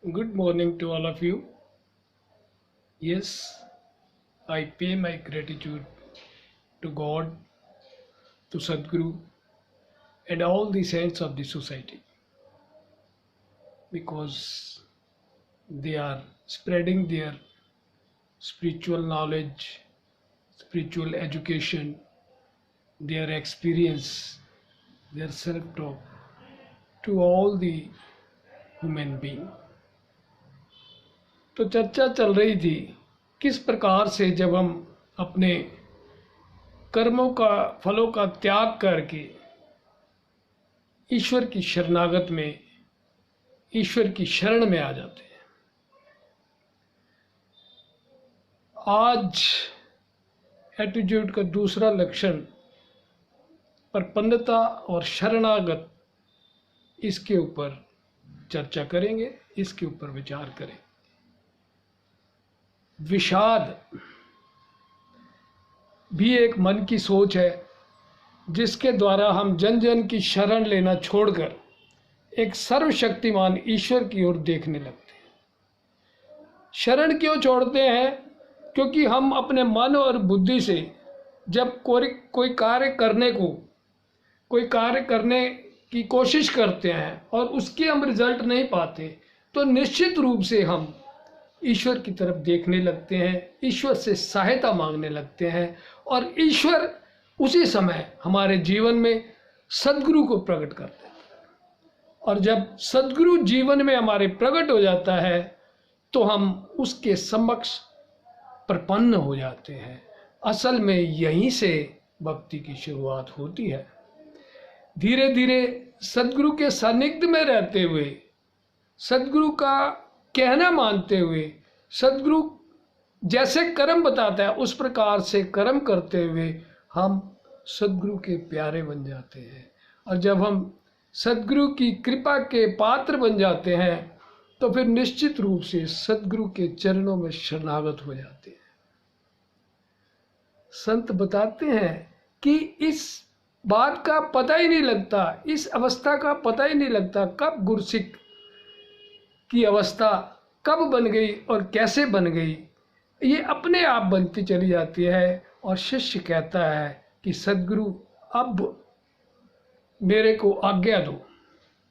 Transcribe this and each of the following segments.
Good morning to all of you. Yes, I pay my gratitude to God, to Sadhguru, and all the saints of the society because they are spreading their spiritual knowledge, spiritual education, their experience, their self talk to all the human being. तो चर्चा चल रही थी किस प्रकार से जब हम अपने कर्मों का फलों का त्याग करके ईश्वर की शरणागत में ईश्वर की शरण में आ जाते हैं। आज एटीट्यूड का दूसरा लक्षण प्रपन्नता और शरणागत, इसके ऊपर चर्चा करेंगे, इसके ऊपर विचार करें। विषाद भी एक मन की सोच है जिसके द्वारा हम जन जन की शरण लेना छोड़कर एक सर्वशक्तिमान ईश्वर की ओर देखने लगते हैं। शरण क्यों छोड़ते हैं? क्योंकि हम अपने मन और बुद्धि से जब कोई कार्य करने की कोशिश करते हैं और उसके हम रिजल्ट नहीं पाते तो निश्चित रूप से हम ईश्वर की तरफ देखने लगते हैं, ईश्वर से सहायता मांगने लगते हैं और ईश्वर उसी समय हमारे जीवन में सद्गुरु को प्रकट करते हैं। और जब सद्गुरु जीवन में हमारे प्रकट हो जाता है तो हम उसके समक्ष प्रपन्न हो जाते हैं। असल में यहीं से भक्ति की शुरुआत होती है। धीरे धीरे सद्गुरु के सानिध्य में रहते हुए, सद्गुरु का कहना मानते हुए, सद्गुरु जैसे कर्म बताता है उस प्रकार से कर्म करते हुए हम सद्गुरु के प्यारे बन जाते हैं। और जब हम सद्गुरु की कृपा के पात्र बन जाते हैं तो फिर निश्चित रूप से सद्गुरु के चरणों में शरणागत हो जाते हैं। संत बताते हैं कि इस बात का पता ही नहीं लगता, इस अवस्था का पता ही नहीं लगता कब गुरसिक की अवस्था कब बन गई और कैसे बन गई, ये अपने आप बनती चली जाती है। और शिष्य कहता है कि सद्गुरु अब मेरे को आज्ञा दो,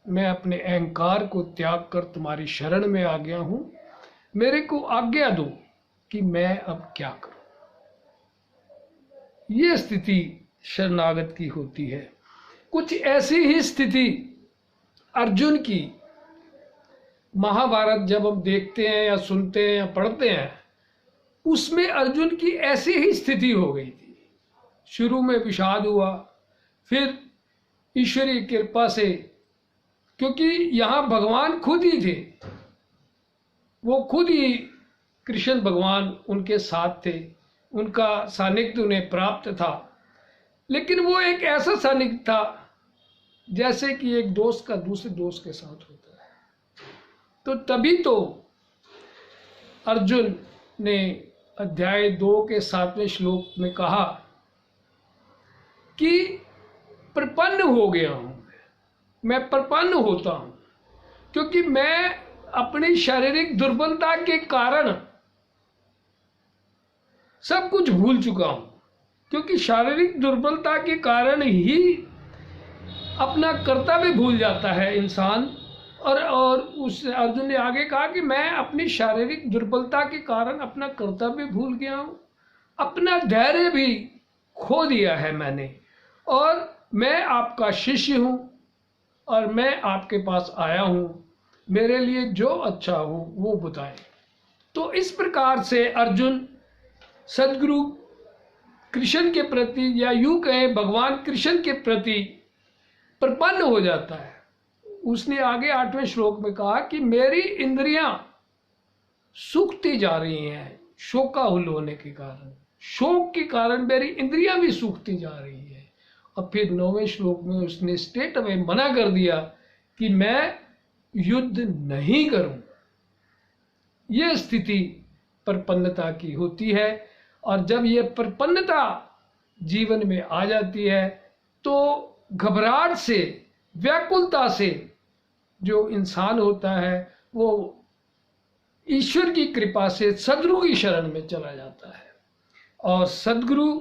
मैं अपने अहंकार को त्याग कर तुम्हारी शरण में आ गया हूँ, मेरे को आज्ञा दो कि मैं अब क्या करूँ। ये स्थिति शरणागत की होती है। कुछ ऐसी ही स्थिति अर्जुन की महाभारत जब हम देखते हैं या सुनते हैं या पढ़ते हैं, उसमें अर्जुन की ऐसी ही स्थिति हो गई थी। शुरू में विषाद हुआ, फिर ईश्वरीय कृपा से, क्योंकि यहाँ भगवान खुद ही थे, वो खुद ही कृष्ण भगवान उनके साथ थे, उनका सानिध्य उन्हें प्राप्त था। लेकिन वो एक ऐसा सानिध्य था जैसे कि एक दोस्त का दूसरे दोस्त के साथ होता है। तो तभी तो अर्जुन ने अध्याय 2 के 7वें श्लोक में कहा कि प्रपन्न हो गया हूं, मैं प्रपन्न होता हूं क्योंकि मैं अपनी शारीरिक दुर्बलता के कारण सब कुछ भूल चुका हूं। क्योंकि शारीरिक दुर्बलता के कारण ही अपना कर्तव्य भूल जाता है इंसान। और उस अर्जुन ने आगे कहा कि मैं अपनी शारीरिक दुर्बलता के कारण अपना कर्तव्य भूल गया हूं, अपना धैर्य भी खो दिया है मैंने, और मैं आपका शिष्य हूं और मैं आपके पास आया हूं, मेरे लिए जो अच्छा हो वो बताएं। तो इस प्रकार से अर्जुन सद्गुरु कृष्ण के प्रति, या यूं कहें भगवान कृष्ण के प्रति प्रपन्न हो जाता है। उसने आगे 8वें श्लोक में कहा कि मेरी इंद्रियां सूखती जा रही हैं शोकाहुल होने के कारण, शोक के कारण मेरी इंद्रियां भी सूखती जा रही है। और फिर 9वें श्लोक में उसने स्टेट में मना कर दिया कि मैं युद्ध नहीं करूं। यह स्थिति प्रपन्नता की होती है। और जब ये प्रपन्नता जीवन में आ जाती है तो घबराहट से, व्याकुलता से जो इंसान होता है वो ईश्वर की कृपा से सदगुरु की शरण में चला जाता है। और सदगुरु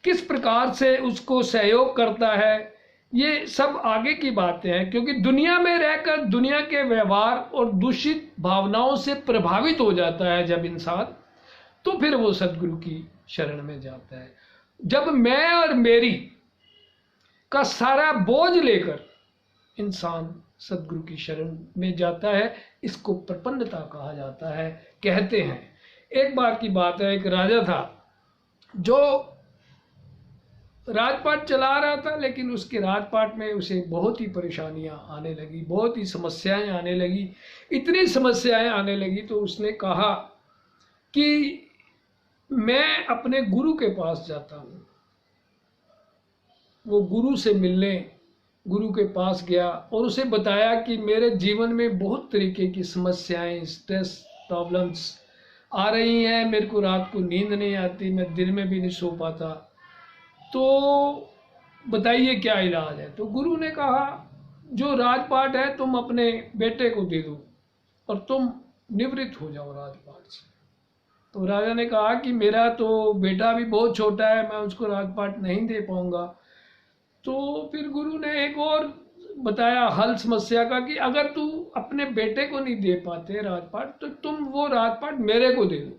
किस प्रकार से उसको सहयोग करता है, ये सब आगे की बातें हैं, क्योंकि दुनिया में रहकर दुनिया के व्यवहार और दूषित भावनाओं से प्रभावित हो जाता है जब इंसान, तो फिर वो सदगुरु की शरण में जाता है। जब मैं और मेरी का सारा बोझ लेकर इंसान सदगुरु की शरण में जाता है, इसको प्रपन्नता कहा जाता है। कहते हैं, एक बार की बात है, एक राजा था जो राजपाट चला रहा था, लेकिन उसके राजपाट में उसे बहुत ही परेशानियां आने लगी, बहुत ही समस्याएं आने लगी। इतनी समस्याएं आने लगी तो उसने कहा कि मैं अपने गुरु के पास जाता हूँ। वो गुरु से मिलने गुरु के पास गया और उसे बताया कि मेरे जीवन में बहुत तरीके की समस्याएं, स्ट्रेस, प्रॉब्लम्स आ रही हैं, मेरे को रात को नींद नहीं आती, मैं दिन में भी नहीं सो पाता, तो बताइए क्या इलाज है। तो गुरु ने कहा, जो राजपाट है तुम अपने बेटे को दे दो और तुम निवृत्त हो जाओ राजपाट से। तो राजा ने कहा कि मेरा तो बेटा भी बहुत छोटा है, मैं उसको राजपाट नहीं दे पाऊंगा। तो फिर गुरु ने एक और बताया हल समस्या का कि अगर तू अपने बेटे को नहीं दे पाते राजपाट, तो तुम वो राजपाट मेरे को दे दो।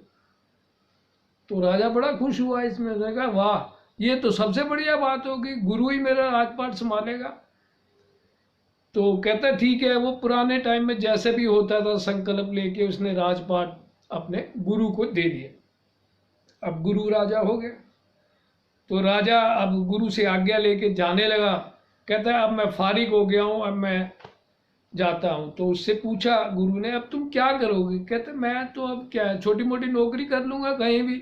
तो राजा बड़ा खुश हुआ इसमें, उसने कहा वाह, ये तो सबसे बढ़िया बात होगी, गुरु ही मेरा राजपाट संभालेगा। तो कहता ठीक है। वो पुराने टाइम में जैसे भी होता था, संकल्प लेके उसने राजपाट अपने गुरु को दे दिया। अब गुरु राजा हो गया। तो राजा अब गुरु से आज्ञा लेके जाने लगा। कहता है अब मैं फारिग हो गया हूँ, अब मैं जाता हूँ। तो उससे पूछा गुरु ने, अब तुम क्या करोगे? कहते मैं तो अब क्या है, छोटी मोटी नौकरी कर लूँगा कहीं भी,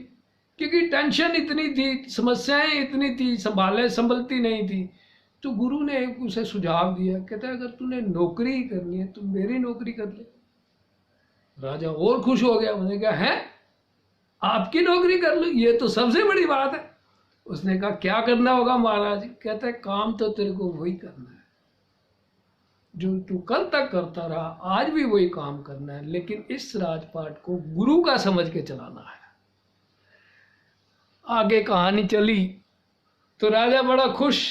क्योंकि टेंशन इतनी थी, समस्याएं इतनी थी, संभलती नहीं थी। तो गुरु ने एक उसे सुझाव दिया, कहता है अगर तूने नौकरी ही करनी है तो मेरी नौकरी कर ले। राजा और खुश हो गया, उसने कहा है आपकी नौकरी कर लो, ये तो सबसे बड़ी बात है। उसने कहा क्या करना होगा महाराज? कहता है काम तो तेरे को वही करना है जो तू कल तक करता रहा, आज भी वही काम करना है, लेकिन इस राजपाट को गुरु का समझ के चलाना है। आगे कहानी चली तो राजा बड़ा खुश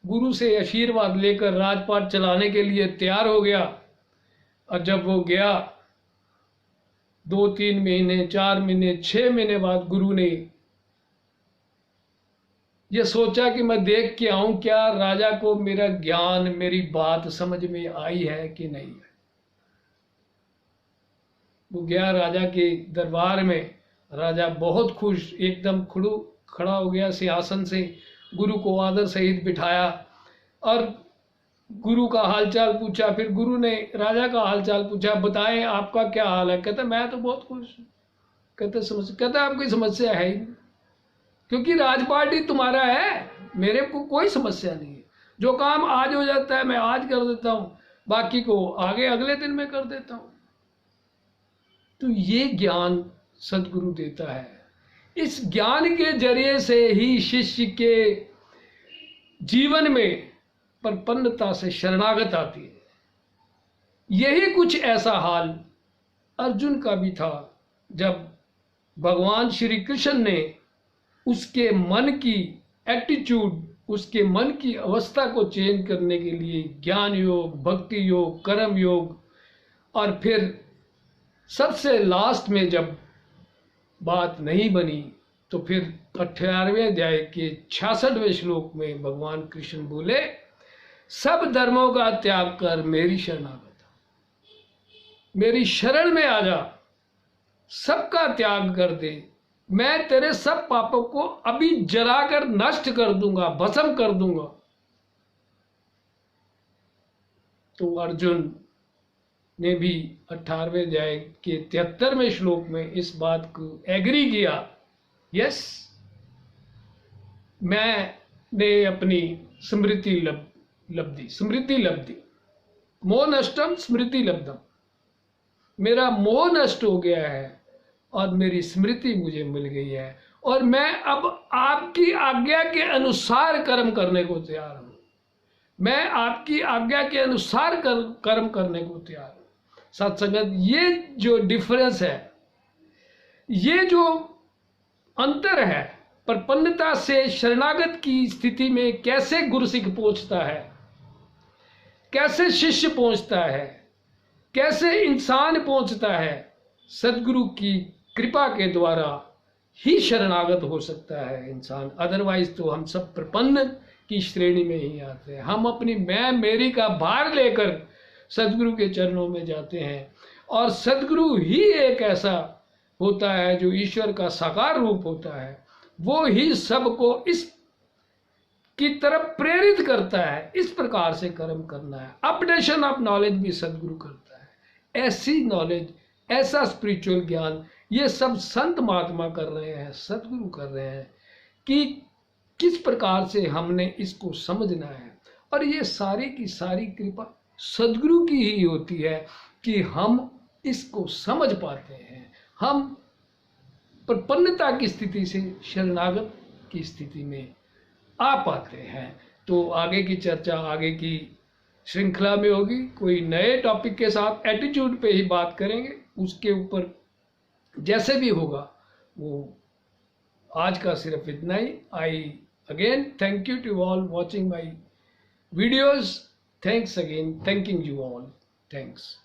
गुरु से आशीर्वाद लेकर राजपाट चलाने के लिए तैयार हो गया। और जब वो गया 2-3 महीने, 4 महीने, 6 महीने बाद गुरु ने ये सोचा कि मैं देख के आऊं क्या राजा को मेरा ज्ञान, मेरी बात समझ में आई है कि नहीं है। वो गया राजा के दरबार में। राजा बहुत खुश, एकदम खड़ा हो गया सिंहासन से, गुरु को आदर सहित बिठाया और गुरु का हालचाल पूछा। फिर गुरु ने राजा का हालचाल पूछा, बताएं आपका क्या हाल है? कहता मैं तो बहुत खुश हूँ। कहता आपकी समस्या है ही नहीं, क्योंकि राजपाट ही तुम्हारा है, मेरे को कोई समस्या नहीं है। जो काम आज हो जाता है मैं आज कर देता हूँ, बाकी को आगे अगले दिन में कर देता हूँ। तो ये ज्ञान सदगुरु देता है। इस ज्ञान के जरिए से ही शिष्य के जीवन में प्रपन्नता से शरणागत आती है। यही कुछ ऐसा हाल अर्जुन का भी था, जब भगवान श्री कृष्ण ने उसके मन की एटीट्यूड, उसके मन की अवस्था को चेंज करने के लिए ज्ञान योग, भक्ति योग, कर्म योग, और फिर सबसे लास्ट में जब बात नहीं बनी तो फिर 18वें अध्याय के 66वें श्लोक में भगवान कृष्ण बोले, सब धर्मों का त्याग कर मेरी शरणागत, मेरी शरण में आ जा, सबका त्याग कर दे, मैं तेरे सब पापों को अभी जलाकर नष्ट कर दूंगा, भस्म कर दूंगा। तो अर्जुन ने भी 18वें अध्याय के 73वें श्लोक में इस बात को एग्री किया। यस, मैंने अपनी समृद्धि लब्धि, मोह नष्टम स्मृति लब्धम, मेरा मोह नष्ट हो गया है और मेरी स्मृति मुझे मिल गई है, और मैं अब आपकी आज्ञा के अनुसार कर्म करने को तैयार हूं। मैं आपकी आज्ञा के अनुसार कर्म करने को तैयार हूं। सत्संगत, ये जो डिफरेंस है, ये जो अंतर है, प्रपन्नता से शरणागत की स्थिति में कैसे गुरुसिख पहुंचता है, कैसे शिष्य पहुंचता है, कैसे इंसान पहुंचता है, सदगुरु की कृपा के द्वारा ही शरणागत हो सकता है इंसान। अदरवाइज तो हम सब प्रपन्न की श्रेणी में ही आते हैं। हम अपनी मैं मेरी का भार लेकर सदगुरु के चरणों में जाते हैं, और सदगुरु ही एक ऐसा होता है जो ईश्वर का साकार रूप होता है, वो ही सबको इस की तरफ प्रेरित करता है, इस प्रकार से कर्म करना है। अपडेशन ऑफ नॉलेज भी सदगुरु करता है। ऐसी नॉलेज, ऐसा स्पिरिचुअल ज्ञान ये सब संत महात्मा कर रहे हैं, सदगुरु कर रहे हैं कि किस प्रकार से हमने इसको समझना है। और ये सारी की सारी कृपा सदगुरु की ही होती है कि हम इसको समझ पाते हैं, हम प्रपन्नता की स्थिति से शरणागत की स्थिति में आ पाते हैं। तो आगे की चर्चा आगे की श्रृंखला में होगी, कोई नए टॉपिक के साथ एटीट्यूड पे ही बात करेंगे, उसके ऊपर जैसे भी होगा वो। आज का सिर्फ इतना ही। I again thank you to all watching my videos. Thanks again, thanking you all, thanks.